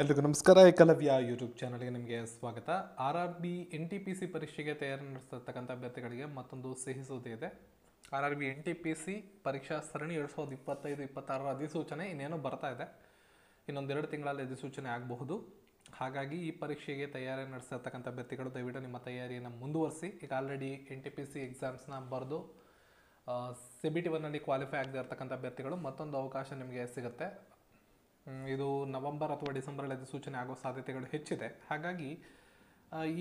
ಎಲ್ರಿಗೂ ನಮಸ್ಕಾರ. ಏಕಲವ್ಯ ಯೂಟ್ಯೂಬ್ ಚಾನಲ್ಗೆ ನಿಮಗೆ ಸ್ವಾಗತ. RRB NTPC ಪರೀಕ್ಷೆಗೆ ತಯಾರಿ ನಡೆಸತಕ್ಕಂಥ ಅಭ್ಯರ್ಥಿಗಳಿಗೆ ಮತ್ತೊಂದು ಸಿಹಿ ಸುದ್ದಿ ಇದೆ. RRB NTPC ಪರೀಕ್ಷಾ ಸರಣಿ 2025-26 ಅಧಿಸೂಚನೆ ಇನ್ನೇನೋ ಬರ್ತಾ ಇದೆ. ಇನ್ನೊಂದೆರಡು ತಿಂಗಳಲ್ಲಿ ಅಧಿಸೂಚನೆ ಆಗಬಹುದು. ಹಾಗಾಗಿ ಈ ಪರೀಕ್ಷೆಗೆ ತಯಾರಿ ನಡೆಸತಕ್ಕಂಥ ಅಭ್ಯರ್ಥಿಗಳು ದಯವಿಟ್ಟು ನಿಮ್ಮ ತಯಾರಿಯನ್ನು ಮುಂದುವರಿಸಿ. ಈಗ ಆಲ್ರೆಡಿ NTPC ಎಕ್ಸಾಮ್ಸ್ನ ಬರೆದು CBT 1ನಲ್ಲಿ ಕ್ವಾಲಿಫೈ ಆಗದೆ ಇರತಕ್ಕಂಥ ಅಭ್ಯರ್ಥಿಗಳು ಮತ್ತೊಂದು ಅವಕಾಶ ನಿಮಗೆ ಸಿಗುತ್ತೆ. ಇದು ನವೆಂಬರ್ ಅಥವಾ ಡಿಸೆಂಬರಲ್ಲಿ ಅಧಿಸೂಚನೆ ಆಗೋ ಸಾಧ್ಯತೆಗಳು ಹೆಚ್ಚಿದೆ. ಹಾಗಾಗಿ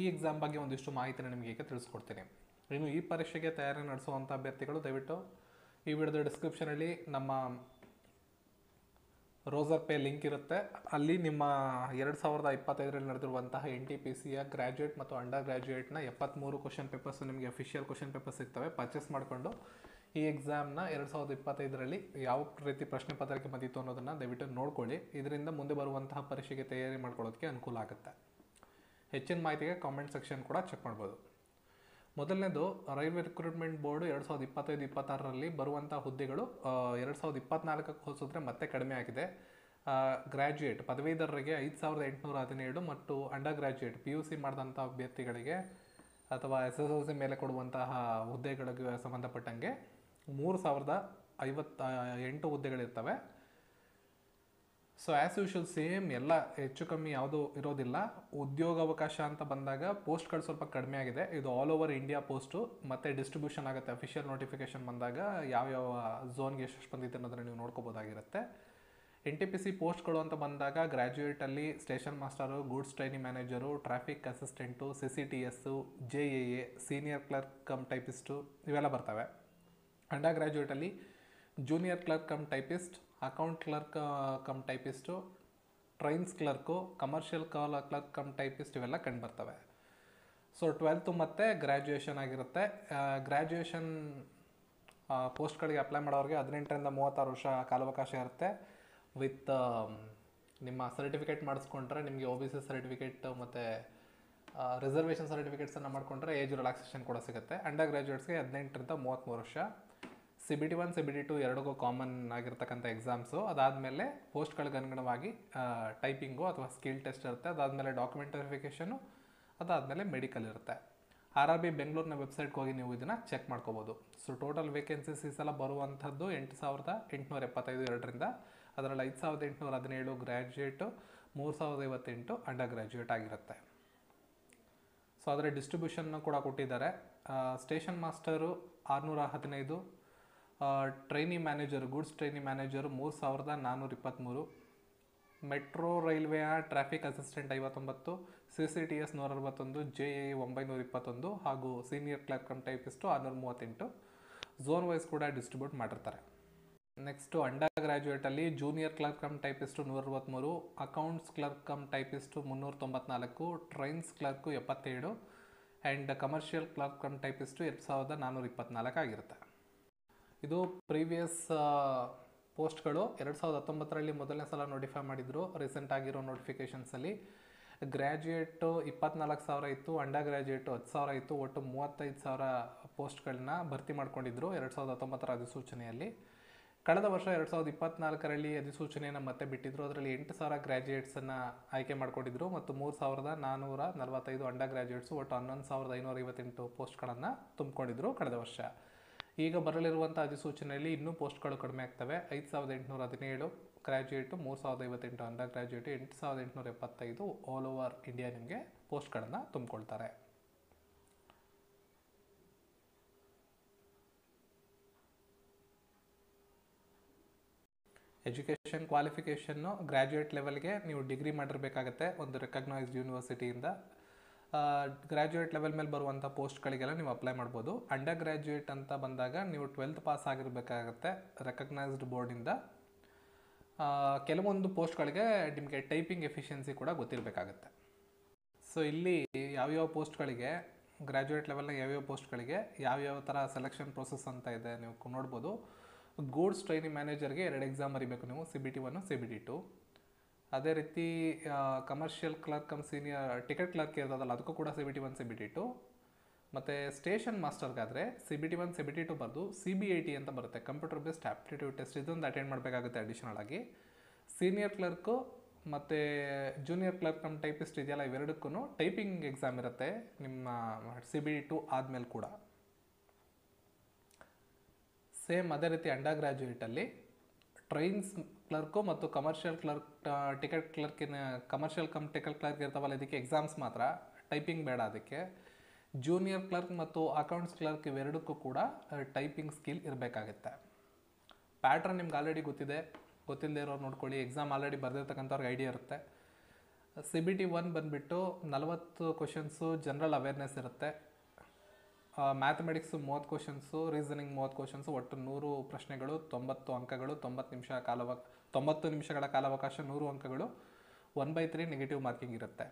ಈ ಎಕ್ಸಾಮ್ ಬಗ್ಗೆ ಒಂದಿಷ್ಟು ಮಾಹಿತಿನ ನಿಮಗೆ ಈಗ ತಿಳಿಸ್ಕೊಡ್ತೀನಿ. ಇನ್ನು ಈ ಪರೀಕ್ಷೆಗೆ ತಯಾರಿ ನಡೆಸುವಂಥ ಅಭ್ಯರ್ಥಿಗಳು ದಯವಿಟ್ಟು ಈ ವಿಡಿಯೋದ ಡಿಸ್ಕ್ರಿಪ್ಷನಲ್ಲಿ ನಮ್ಮ ರೋಸರ್ ಪೇ ಲಿಂಕ್ ಇರುತ್ತೆ. ಅಲ್ಲಿ ನಿಮ್ಮ 2025ರಲ್ಲಿ ನಡೆದಿರುವಂತಹ NTPCಯ ಗ್ರ್ಯಾಜುಯೇಟ್ ಮತ್ತು ಅಂಡರ್ ಗ್ರ್ಯಾಜುಯೇಟ್ನ 73 ಕ್ವಶನ್ ಪೇಪರ್ಸ್ ನಿಮಗೆ ಅಫಿಷಿಯಲ್ ಕ್ವಶನ್ ಪೇಪರ್ಸ್ ಸಿಗ್ತವೆ. ಪರ್ಚೇಸ್ ಮಾಡಿಕೊಂಡು ಈ ಎಕ್ಸಾಮ್ನ 2025ರಲ್ಲಿ ಯಾವ ರೀತಿ ಪ್ರಶ್ನೆ ಪತ್ರಿಕೆ ಬಂದಿತ್ತು ಅನ್ನೋದನ್ನು ದಯವಿಟ್ಟು ನೋಡ್ಕೊಳ್ಳಿ. ಇದರಿಂದ ಮುಂದೆ ಬರುವಂತಹ ಪರೀಕ್ಷೆಗೆ ತಯಾರಿ ಮಾಡ್ಕೊಳ್ಳೋದಕ್ಕೆ ಅನುಕೂಲ ಆಗುತ್ತೆ. ಹೆಚ್ಚಿನ ಮಾಹಿತಿಗೆ ಕಾಮೆಂಟ್ ಸೆಕ್ಷನ್ ಕೂಡ ಚೆಕ್ ಮಾಡ್ಬೋದು. ಮೊದಲನೇದು, ರೈಲ್ವೆ ರಿಕ್ರೂಟ್ಮೆಂಟ್ ಬೋರ್ಡ್ 2025-26ರಲ್ಲಿ ಬರುವಂಥ ಹುದ್ದೆಗಳು 2024ಕ್ಕೆ ಹೋಲಿಸಿದ್ರೆ ಮತ್ತೆ ಕಡಿಮೆ ಆಗಿದೆ. ಗ್ರ್ಯಾಜುಯೇಟ್ ಪದವೀಧರರಿಗೆ 5817 ಮತ್ತು ಅಂಡರ್ ಗ್ರ್ಯಾಜುಯೇಟ್ PUC ಮಾಡಿದಂಥ ಅಭ್ಯರ್ಥಿಗಳಿಗೆ ಅಥವಾ SSLC ಮೇಲೆ ಕೊಡುವಂತಹ ಹುದ್ದೆಗಳಿಗೆ ಸಂಬಂಧಪಟ್ಟಂಗೆ 3058 ಹುದ್ದೆಗಳಿರ್ತವೆ. ಸೊ ಆ್ಯಸ್ ಯೂಶುವಲ್ ಸೇಮ್ ಎಲ್ಲ ಹೆಚ್ಚು ಕಮ್ಮಿ ಯಾವುದೂ ಇರೋದಿಲ್ಲ. ಉದ್ಯೋಗಾವಕಾಶ ಅಂತ ಬಂದಾಗ ಪೋಸ್ಟ್ಗಳು ಸ್ವಲ್ಪ ಕಡಿಮೆ ಆಗಿದೆ. ಇದು ಆಲ್ ಓವರ್ ಇಂಡಿಯಾ ಪೋಸ್ಟು ಮತ್ತು ಡಿಸ್ಟ್ರಿಬ್ಯೂಷನ್ ಆಗುತ್ತೆ. ಅಫಿಷಿಯಲ್ ನೋಟಿಫಿಕೇಶನ್ ಬಂದಾಗ ಯಾವ್ಯಾವ ಝೋನ್ಗೆ ಎಷ್ಟು ಬಂದಿದೆ ಅನ್ನೋದನ್ನು ನೀವು ನೋಡ್ಕೋಬೋದಾಗಿರುತ್ತೆ. NTPC ಪೋಸ್ಟ್ಗಳು ಅಂತ ಬಂದಾಗ ಗ್ರ್ಯಾಜುಯೇಟಲ್ಲಿ station master, goods training manager, traffic assistant, CCTS, JAA, senior clerk cum typist ಇವೆಲ್ಲ ಬರ್ತವೆ. ಅಂಡರ್ ಗ್ರ್ಯಾಜುಯೇಟಲ್ಲಿ junior clerk cum typist, account clerk cum typist, trains clerk, commercial clerk cum typist ಇವೆಲ್ಲ ಕಂಡು ಬರ್ತವೆ. ಸೊ 12th ಮತ್ತು ಗ್ರ್ಯಾಜುಯೇಷನ್ ಆಗಿರುತ್ತೆ. Graduation ಪೋಸ್ಟ್ಗಳಿಗೆ apply ಮಾಡೋರಿಗೆ 18ರಿಂದ 36 ವರ್ಷ ಕಾಲಾವಕಾಶ ಇರುತ್ತೆ. ವಿತ್ ನಿಮ್ಮ ಸರ್ಟಿಫಿಕೇಟ್ ಮಾಡಿಸ್ಕೊಂಡ್ರೆ ನಿಮಗೆ OBC ಸರ್ಟಿಫಿಕೇಟ್ ಮತ್ತು ರಿಸರ್ವೇಷನ್ ಸರ್ಟಿಫಿಕೇಟ್ಸನ್ನು ಮಾಡಿಕೊಂಡ್ರೆ ಏಜ್ ರಿಲ್ಯಾಕ್ಸೇಷನ್ ಕೂಡ ಸಿಗುತ್ತೆ. ಅಂಡರ್ ಗ್ರ್ಯಾಜುಯೇಟ್ಸ್ಗೆ 18ರಿಂದ 33 ವರ್ಷ. CBT 1 CBT 2 ಎರಡಿಗೂ ಕಾಮನ್ ಆಗಿರ್ತಕ್ಕಂಥ ಎಕ್ಸಾಮ್ಸು. ಅದಾದಮೇಲೆ ಪೋಸ್ಟ್ಗಳಿಗೆ ಅನುಗುಣವಾಗಿ ಟೈಪಿಂಗು ಅಥವಾ ಸ್ಕಿಲ್ ಟೆಸ್ಟ್ ಇರುತ್ತೆ. ಅದಾದಮೇಲೆ ಡಾಕ್ಯುಮೆಂಟ್ ವೆರಿಫಿಕೇಷನು, ಅದಾದಮೇಲೆ ಮೆಡಿಕಲ್ ಇರುತ್ತೆ. RRB ಬೆಂಗಳೂರಿನ ವೆಬ್ಸೈಟ್ಗೆ ಹೋಗಿ ನೀವು ಇದನ್ನು ಚೆಕ್ ಮಾಡ್ಕೋಬೋದು. ಸೊ ಟೋಟಲ್ ವೇಕೆನ್ಸೀಸ್ ಈ ಸಲ ಬರುವಂಥದ್ದು 8875 ಎರಡರಿಂದ. ಅದರಲ್ಲಿ 5817 ಗ್ರ್ಯಾಜುಯೇಟು, 3058 ಅಂಡರ್ ಗ್ರ್ಯಾಜುಯೇಟ್ ಆಗಿರುತ್ತೆ. ಸೊ ಅದರ ಡಿಸ್ಟ್ರಿಬ್ಯೂಷನ್ನ ಕೂಡ ಕೊಟ್ಟಿದ್ದಾರೆ. Station master 615, trainee manager, goods training manager 3423, metro ರೈಲ್ವೆಯ ಟ್ರಾಫಿಕ್ ಅಸಿಸ್ಟೆಂಟ್ 59, CCTS 161, JAA 921 ಹಾಗೂ senior clerk cum typist 638. Zone wise ಕೂಡ ಡಿಸ್ಟ್ರಿಬ್ಯೂಟ್ ಮಾಡಿರ್ತಾರೆ. ನೆಕ್ಸ್ಟು ಅಂಡರ್ ಗ್ರ್ಯಾಜುಯೇಟಲ್ಲಿ junior clerk cum typist 163, accounts clerk cum typist 394, trains clerk 77 and commercial clerk cum typist 2424 ಆಗಿರುತ್ತೆ. ಇದು previous ಪೋಸ್ಟ್ಗಳು. 2019ರಲ್ಲಿ ಮೊದಲನೇ ಸಲ ನೋಟಿಫೈ ಮಾಡಿದರು. ರೀಸೆಂಟ್ ಆಗಿರೋ ನೋಟಿಫಿಕೇಷನ್ಸಲ್ಲಿ ಗ್ರ್ಯಾಜುಯೇಟು 24,000 ಇತ್ತು, ಅಂಡರ್ ಗ್ರ್ಯಾಜುಯೇಟು 10,000 ಇತ್ತು. ಒಟ್ಟು 35,000 ಪೋಸ್ಟ್ಗಳನ್ನ ಭರ್ತಿ ಮಾಡ್ಕೊಂಡಿದ್ರು 2019ರ ಅಧಿಸೂಚನೆಯಲ್ಲಿ. ಕಳೆದ ವರ್ಷ 2024ರಲ್ಲಿ ಅಧಿಸೂಚನೆಯನ್ನು ಮತ್ತೆ ಬಿಟ್ಟಿದ್ರು. ಅದರಲ್ಲಿ 8,000 ಗ್ರ್ಯಾಜುಯೇಟ್ಸನ್ನು ಆಯ್ಕೆ ಮಾಡ್ಕೊಂಡಿದ್ರು ಮತ್ತು 3,445 ಅಂಡರ್ ಗ್ರ್ಯಾಜುಯೇಟ್ಸು, ಒಟ್ಟು 11,558 ಪೋಸ್ಟ್ಗಳನ್ನು ತುಂಬಿಕೊಂಡಿದ್ರು ಕಳೆದ ವರ್ಷ. ಈಗ ಬರಲಿರುವಂಥ ಅಧಿಸೂಚನೆಯಲ್ಲಿ ಇನ್ನೂ ಪೋಸ್ಟ್ಗಳು ಕಡಿಮೆ ಆಗ್ತವೆ. 5817 graduate, 3,058 under graduate, 8,875 all over India ನಿಮಗೆ ಪೋಸ್ಟ್ಗಳನ್ನು ತುಂಬಿಕೊಳ್ತಾರೆ. ಎಜುಕೇಷನ್ ಕ್ವಾಲಿಫಿಕೇಷನ್ನು ಗ್ರ್ಯಾಜುಯೇಟ್ ಲೆವೆಲ್ಗೆ ನೀವು ಡಿಗ್ರಿ ಮಾಡಿರಬೇಕಾಗತ್ತೆ ಒಂದು ರೆಕಗ್ನೈಸ್ಡ್ ಯೂನಿವರ್ಸಿಟಿಯಿಂದ. ಗ್ರ್ಯಾಜುಯೇಟ್ ಲೆವೆಲ್ ಮೇಲೆ ಬರುವಂಥ ಪೋಸ್ಟ್ಗಳಿಗೆಲ್ಲ ನೀವು ಅಪ್ಲೈ ಮಾಡ್ಬೋದು. ಅಂಡರ್ ಗ್ರ್ಯಾಜುಯೇಟ್ ಅಂತ ಬಂದಾಗ ನೀವು 12th ಪಾಸ್ ಆಗಿರಬೇಕಾಗತ್ತೆ ರೆಕಗ್ನೈಸ್ಡ್ ಬೋರ್ಡಿಂದ. ಕೆಲವೊಂದು ಪೋಸ್ಟ್ಗಳಿಗೆ ನಿಮಗೆ ಟೈಪಿಂಗ್ ಎಫಿಷಿಯನ್ಸಿ ಕೂಡ ಗೊತ್ತಿರಬೇಕಾಗತ್ತೆ. ಸೊ ಇಲ್ಲಿ ಯಾವ್ಯಾವ ಪೋಸ್ಟ್ಗಳಿಗೆ ಗ್ರ್ಯಾಜುಯೇಟ್ ಲೆವೆಲ್ನ ಯಾವ್ಯಾವ ಪೋಸ್ಟ್ಗಳಿಗೆ ಯಾವ್ಯಾವ ಥರ ಸೆಲೆಕ್ಷನ್ ಪ್ರೊಸೆಸ್ ಅಂತ ಇದೆ ನೀವು ನೋಡ್ಬೋದು. ಗೂಡ್ಸ್ ಟ್ರೈನಿಂಗ್ ಮ್ಯಾನೇಜರ್ಗೆ 2 ಎಕ್ಸಾಮ್ ಬರೀಬೇಕು ನೀವು, CBT 1, CBT 2. ಅದೇ ರೀತಿ commercial clerk cum senior ticket clerk ಇರೋದಲ್ಲ, ಅದಕ್ಕೂ ಕೂಡ CBT 1, CBT 2. ಮತ್ತು ಸ್ಟೇಷನ್ ಮಾಸ್ಟರ್ಗಾದರೆ CBT 1, CBT 2 ಬರೆದು CBAT ಅಂತ ಬರುತ್ತೆ, ಕಂಪ್ಯೂಟರ್ ಬೇಸ್ಡ್ ಆಪ್ಟಿಟ್ಯೂಡ್ ಟೆಸ್ಟ್. ಇದೊಂದು ಅಟೆಂಡ್ ಮಾಡಬೇಕಾಗುತ್ತೆ ಅಡಿಷನಲ್ ಆಗಿ. ಸೀನಿಯರ್ ಕ್ಲರ್ಕು ಮತ್ತು ಜೂನಿಯರ್ ಕ್ಲರ್ಕ್ ಕಮ್ ಟೈಪಿಸ್ಟ್ ಇದೆಯಲ್ಲ, ಇವೆರಡಕ್ಕೂ ಟೈಪಿಂಗ್ ಎಕ್ಸಾಮ್ ಇರುತ್ತೆ ನಿಮ್ಮ CBT2 ಆದಮೇಲೆ ಕೂಡ. ಸೇಮ್ ಅದೇ ರೀತಿ ಅಂಡರ್ ಗ್ರ್ಯಾಜುಯೇಟಲ್ಲಿ ಟ್ರೈನ್ಸ್ ಕ್ಲರ್ಕು ಮತ್ತು ಕಮರ್ಷಿಯಲ್ ಕ್ಲರ್ಕ್ ಟಿಕೆಟ್ ಕ್ಲರ್ಕಿನ ಕಮರ್ಷಿಯಲ್ ಕಮ್ ಟಿಕೆಟ್ ಕ್ಲರ್ಕ್ ಇರ್ತಾವಲ್ಲ, ಇದಕ್ಕೆ ಎಕ್ಸಾಮ್ಸ್ ಮಾತ್ರ, ಟೈಪಿಂಗ್ ಬೇಡ. ಅದಕ್ಕೆ ಜೂನಿಯರ್ ಕ್ಲರ್ಕ್ ಮತ್ತು ಅಕೌಂಟ್ಸ್ ಕ್ಲರ್ಕ್ ಇವೆರಡಕ್ಕೂ ಕೂಡ ಟೈಪಿಂಗ್ ಸ್ಕಿಲ್ ಇರಬೇಕಾಗುತ್ತೆ. ಪ್ಯಾಟ್ರನ್ ನಿಮ್ಗೆ ಆಲ್ರೆಡಿ ಗೊತ್ತಿಲ್ಲದೆ ಇರೋರು ನೋಡ್ಕೊಳ್ಳಿ, ಎಕ್ಸಾಮ್ ಆಲ್ರೆಡಿ ಬರೆದಿರ್ತಕ್ಕಂಥವ್ರಿಗೆ ಐಡಿಯಾ ಇರುತ್ತೆ. CBT1 ಬಂದುಬಿಟ್ಟು 40 ಕ್ವಶನ್ಸು ಜನರಲ್ ಅವೇರ್ನೆಸ್ ಇರುತ್ತೆ. ಮ್ಯಾಥಮೆಟಿಕ್ಸು 30 ಕ್ವಶನ್ಸು, ರೀಸನಿಂಗ್ 30 ಕ್ವಶನ್ಸು, ಒಟ್ಟು 100 ಪ್ರಶ್ನೆಗಳು, 90 ಅಂಕಗಳು, 90 ನಿಮಿಷಗಳ ಕಾಲಾವಕಾಶ, 100 ಅಂಕಗಳು, 1/3 ನೆಗೆಟಿವ್ ಮಾರ್ಕಿಂಗ್ ಇರುತ್ತೆ.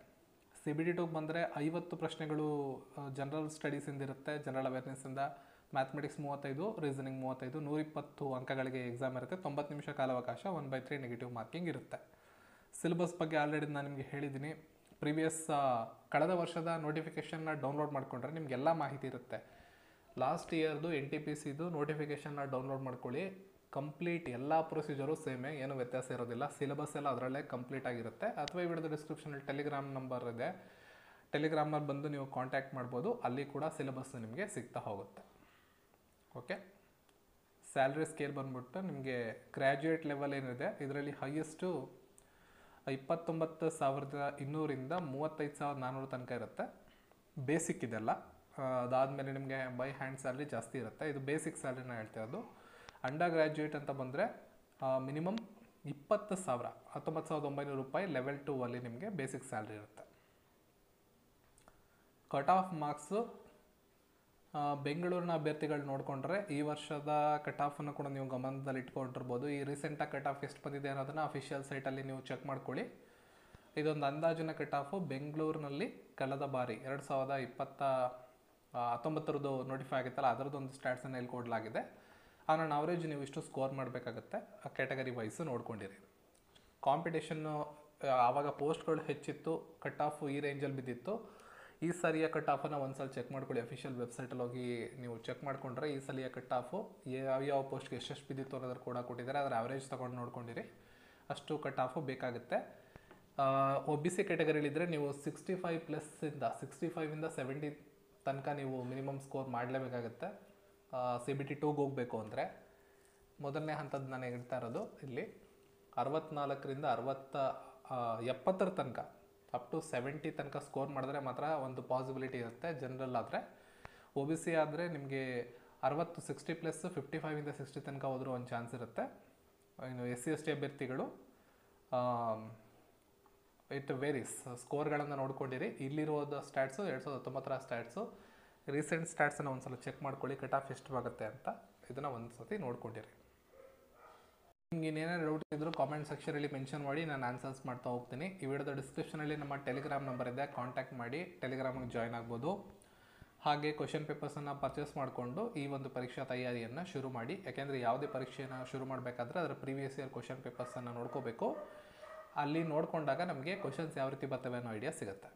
CBT2 ಬಂದರೆ 50 ಪ್ರಶ್ನೆಗಳು ಜನರಲ್ ಸ್ಟಡೀಸಿಂದ ಇರುತ್ತೆ, ಜನರಲ್ ಅವೇರ್ನೆಸ್ಸಿಂದ. ಮ್ಯಾಥಮೆಟಿಕ್ಸ್ 35, ರೀಸನಿಂಗ್ 35, 120 ಅಂಕಗಳಿಗೆ ಎಕ್ಸಾಮ್ ಇರುತ್ತೆ, 90 ನಿಮಿಷ ಕಾಲಾವಕಾಶ, 1/3 ನೆಗೆಟಿವ್ ಮಾರ್ಕಿಂಗ್ ಇರುತ್ತೆ. ಸಿಲೆಬಸ್ ಬಗ್ಗೆ ಆಲ್ರೆಡಿ ನಾನು ನಿಮಗೆ ಹೇಳಿದ್ದೀನಿ. ಪ್ರೀವಿಯಸ್ ಕಳೆದ ವರ್ಷದ ನೋಟಿಫಿಕೇಷನ್ನ ಡೌನ್ಲೋಡ್ ಮಾಡಿಕೊಂಡ್ರೆ ನಿಮಗೆಲ್ಲ ಮಾಹಿತಿ ಇರುತ್ತೆ. ಲಾಸ್ಟ್ ಇಯರ್ದು NTPCದು ನೋಟಿಫಿಕೇಷನ್ನ ಡೌನ್ಲೋಡ್ ಮಾಡ್ಕೊಳ್ಳಿ. ಕಂಪ್ಲೀಟ್ ಎಲ್ಲ ಪ್ರೊಸೀಜರು ಸೇಮೇ, ಏನು ವ್ಯತ್ಯಾಸ ಇರೋದಿಲ್ಲ. ಸಿಲೆಬಸ್ ಎಲ್ಲ ಅದರಲ್ಲೇ ಕಂಪ್ಲೀಟ್ ಆಗಿರುತ್ತೆ. ಅಥವಾ ಈ ವಿಡಿಯೋದ ಡಿಸ್ಕ್ರಿಪ್ಷನಲ್ಲಿ ಟೆಲಿಗ್ರಾಮ್ ನಂಬರ್ ಇದೆ, ಟೆಲಿಗ್ರಾಮಲ್ಲಿ ಬಂದು ನೀವು ಕಾಂಟ್ಯಾಕ್ಟ್ ಮಾಡ್ಬೋದು. ಅಲ್ಲಿ ಕೂಡ ಸಿಲೆಬಸ್ ನಿಮಗೆ ಸಿಗ್ತಾ ಹೋಗುತ್ತೆ. ಓಕೆ, ಸ್ಯಾಲ್ರಿ ಸ್ಕೇಲ್ ಬಂದ್ಬಿಟ್ಟು ನಿಮಗೆ ಗ್ರ್ಯಾಜುಯೇಟ್ ಲೆವೆಲ್ ಏನಿದೆ ಇದರಲ್ಲಿ ಹೈಯೆಸ್ಟು 29,200ರಿಂದ 35,400 ತನಕ ಇರುತ್ತೆ. ಬೇಸಿಕ್ ಇದೆಲ್ಲ. ಅದಾದಮೇಲೆ ನಿಮಗೆ ಬೈ ಹ್ಯಾಂಡ್ ಸ್ಯಾಲ್ರಿ ಜಾಸ್ತಿ ಇರುತ್ತೆ. ಇದು ಬೇಸಿಕ್ ಸ್ಯಾಲ್ರಿನ ಹೇಳ್ತಿರೋದು. ಅಂಡರ್ ಗ್ರ್ಯಾಜುಯೇಟ್ ಅಂತ ಬಂದರೆ ಮಿನಿಮಮ್ 20,000, 19,900 ರೂಪಾಯಿ ಲೆವೆಲ್ 2 ಅಲ್ಲಿ ನಿಮಗೆ ಬೇಸಿಕ್ ಸ್ಯಾಲ್ರಿ ಇರುತ್ತೆ. ಕಟ್ ಆಫ್ ಮಾರ್ಕ್ಸು ಬೆಂಗಳೂರಿನ ಅಭ್ಯರ್ಥಿಗಳು ನೋಡಿಕೊಂಡ್ರೆ ಈ ವರ್ಷದ ಕಟ್ ಆಫನ್ನು ಕೂಡ ನೀವು ಗಮನದಲ್ಲಿ ಇಟ್ಕೊಂಡಿರ್ಬೋದು. ಈ ರೀಸೆಂಟಾಗಿ ಕಟ್ ಆಫ್ ಎಷ್ಟು ಬಂದಿದೆ ಅನ್ನೋದನ್ನು ಅಫಿಷಿಯಲ್ ಸೈಟಲ್ಲಿ ನೀವು ಚೆಕ್ ಮಾಡ್ಕೊಳ್ಳಿ. ಇದೊಂದು ಅಂದಾಜಿನ ಕಟ್ ಆಫು. ಬೆಂಗಳೂರಿನಲ್ಲಿ ಕಳೆದ ಬಾರಿ 2019 ನೋಟಿಫೈ ಆಗಿತ್ತಲ್ಲ, ಅದರದ್ದೊಂದು ಸ್ಟ್ಯಾಟ್ಸನ್ನು ಇಲ್ಲಿ ಕೊಡಲಾಗಿದೆ. ಆನ್ ಅವರೇಜ್ ನೀವು ಇಷ್ಟು ಸ್ಕೋರ್ ಮಾಡಬೇಕಾಗುತ್ತೆ. Category wise ನೋಡ್ಕೊಂಡಿರಿ. ಕಾಂಪಿಟೇಷನ್ನು ಆವಾಗ ಪೋಸ್ಟ್ಗಳು ಹೆಚ್ಚಿತ್ತು, ಕಟ್ ಆಫು ಈ ರೇಂಜಲ್ಲಿ ಬಿದ್ದಿತ್ತು. ಈ ಸರಿಯ ಕಟ್ ಆಫನ್ನು ಒಂದ್ಸಲ ಚೆಕ್ ಮಾಡ್ಕೊಳ್ಳಿ. ಅಫಿಷಿಯಲ್ ವೆಬ್ಸೈಟಲ್ಲಿ ಹೋಗಿ ನೀವು ಚೆಕ್ ಮಾಡಿಕೊಂಡ್ರೆ ಈ ಸಲಿಯ ಕಟ್ ಆಫು ಯಾವ ಪೋಸ್ಟ್ಗೆ ಎಷ್ಟೆಷ್ಟು ಬಿದ್ದಿತ್ತು ಅನ್ನೋದ್ರ ಕೂಡ ಕೊಟ್ಟಿದ್ದಾರೆ. ಅದರ ಅವರೇಜ್ ತೊಗೊಂಡು ನೋಡ್ಕೊಂಡಿರಿ. ಅಷ್ಟು ಕಟ್ ಆಫು ಬೇಕಾಗುತ್ತೆ. OBC ಕ್ಯಾಟಗರಿಲಿದ್ದರೆ ನೀವು 65+ಇಂದ 70 ತನಕ ನೀವು ಮಿನಿಮಮ್ ಸ್ಕೋರ್ ಮಾಡಲೇಬೇಕಾಗುತ್ತೆ. CBT2ಗೆ ಹೋಗಬೇಕು ಅಂದರೆ ಮೊದಲನೇ ಹಂತದ ನಾನು ಹೇಳ್ತಾ ಇರೋದು ಇಲ್ಲಿ 64ರಿಂದ 70 ತನಕ, ಅಪ್ ಟು 70 ತನಕ ಸ್ಕೋರ್ ಮಾಡಿದ್ರೆ ಮಾತ್ರ ಒಂದು ಪಾಸಿಬಿಲಿಟಿ ಇರುತ್ತೆ. ಜನರಲ್ ಆದರೆ. OBC ಆದರೆ ನಿಮಗೆ 60+ 55ಇಂದ 60 ತನಕ ಹೋದರೂ ಒಂದು ಚಾನ್ಸ್ ಇರುತ್ತೆ. ಇನ್ನು SC/ST ಅಭ್ಯರ್ಥಿಗಳು ಇಟ್ ವೇರೀಸ್. ಸ್ಕೋರ್ಗಳನ್ನು ನೋಡ್ಕೊಂಡಿರಿ. ಇಲ್ಲಿರೋದು ಸ್ಟ್ಯಾಟ್ಸು 2019 ಸ್ಟ್ಯಾಟ್ಸು. ರೀಸೆಂಟ್ ಸ್ಟ್ಯಾಟ್ಸನ್ನು ಒಂದು ಸಲ ಚೆಕ್ ಮಾಡ್ಕೊಳ್ಳಿ, ಕಟ್ ಆಫ್ ಎಷ್ಟು ಆಗುತ್ತೆ ಅಂತ. ಇದನ್ನು ಒಂದು ಸತಿ ನೋಡ್ಕೊಂಡಿರಿ. ನಿಮ್ಗೆ ಇನ್ನೇನಾದ್ರು ಡೌಟ್ ಇದ್ದರೂ ಕಾಮೆಂಟ್ ಸೆಕ್ಷನಲ್ಲಿ ಮೆನ್ಷನ್ ಮಾಡಿ, ನಾನು ಆನ್ಸರ್ಸ್ ಮಾಡ್ತಾ ಹೋಗ್ತೀನಿ. ಈ ವಿಡಿಯೋದ ಡಿಸ್ಕ್ರಿಪ್ಷನಲ್ಲಿ ನಮ್ಮ ಟೆಲಿಗ್ರಾಮ್ ನಂಬರ್ ಇದೆ, ಕಾಂಟ್ಯಾಕ್ಟ್ ಮಾಡಿ ಟೆಲಿಗ್ರಾಮಿಗೆ ಜಾಯ್ನ್ ಆಗ್ಬೋದು. ಹಾಗೆ ಕ್ವಶನ್ ಪೇಪರ್ಸನ್ನು ಪರ್ಚೇಸ್ ಮಾಡಿಕೊಂಡು ಈ ಒಂದು ಪರೀಕ್ಷಾ ತಯಾರಿಯನ್ನು ಶುರು ಮಾಡಿ. ಯಾಕೆಂದರೆ ಯಾವುದೇ ಪರೀಕ್ಷೆಯನ್ನು ಶುರು ಮಾಡಬೇಕಾದ್ರೆ ಅದರ ಪ್ರೀವಿಯಸ್ ಇಯರ್ ಕ್ವಶನ್ ಪೇಪರ್ಸನ್ನು ನೋಡ್ಕೋಬೇಕು. ಅಲ್ಲಿ ನೋಡಿಕೊಂಡಾಗ ನಮಗೆ ಕ್ವಶನ್ಸ್ ಯಾವ ರೀತಿ ಬರ್ತವೆ ಅನ್ನೋ ಐಡಿಯಾ ಸಿಗುತ್ತೆ.